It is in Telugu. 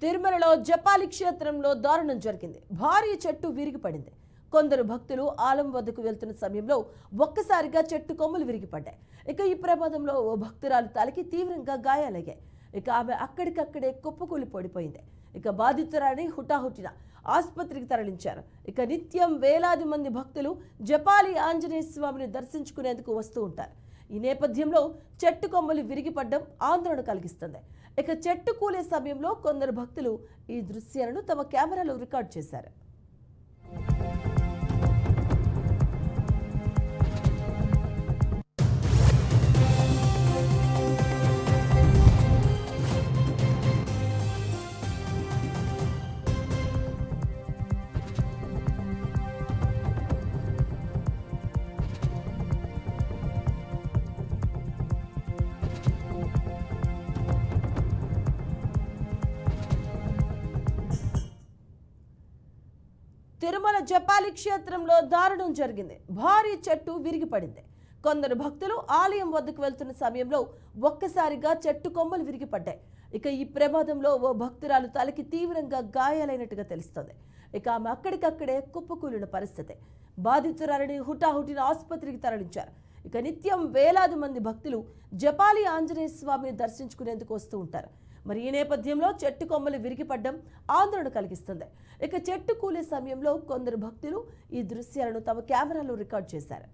తిరుమలలో జపాలి క్షేత్రంలో దారుణం జరిగింది. భారీ చెట్టు విరిగిపడింది. కొందరు భక్తులు ఆలం వద్దకు వెళ్తున్న సమయంలో ఒక్కసారిగా చెట్టు కొమ్మలు విరిగిపడ్డాయి. ఇక ఈ ప్రమాదంలో ఓ భక్తురాలు తలకి తీవ్రంగా గాయాలయ్యాయి. ఇక ఆమె అక్కడికక్కడే కుప్పకూలి పడిపోయింది. ఇక బాధితురాలిని హుటాహుటిన ఆసుపత్రికి తరలించారు. ఇక నిత్యం వేలాది మంది భక్తులు జపాలి ఆంజనేయ స్వామిని దర్శించుకునేందుకు వస్తూ ఉంటారు. ఈ నేపథ్యంలో చెట్టు కొమ్మలు విరిగిపడడం ఆందోళన కలిగిస్తుంది. ఇక చెట్టు కూలే సమయంలో కొందరు భక్తులు ఈ దృశ్యాలను తమ కెమెరాలో రికార్డ్ చేశారు. తిరుమల జపాలి క్షేత్రంలో దారుణం జరిగింది. భారీ చెట్టు విరిగిపడింది. కొందరు భక్తులు ఆలయం వద్దకు వెళ్తున్న సమయంలో ఒక్కసారిగా చెట్టు కొమ్మలు విరిగిపడ్డాయి. ఇక ఈ ప్రమాదంలో ఓ భక్తురాలు తలకి తీవ్రంగా గాయాలైనట్టుగా తెలుస్తోంది. ఇక ఆమె అక్కడికక్కడే కుప్పకూలిన పరిస్థితి. బాధితురాలిని హుటాహుటిన ఆసుపత్రికి తరలించారు. ఇక నిత్యం వేలాది మంది భక్తులు జపాలి ఆంజనేయ స్వామిని దర్శించుకునేందుకు వస్తూ ఉంటారు. మరి ఈ నేపథ్యంలో చెట్టు కొమ్మలు విరిగిపడడం ఆందోళన కలిగిస్తుంది. ఇక చెట్టు కూలే సమయంలో కొందరు భక్తులు ఈ దృశ్యాలను తమ కెమెరాలో రికార్డ్ చేశారు.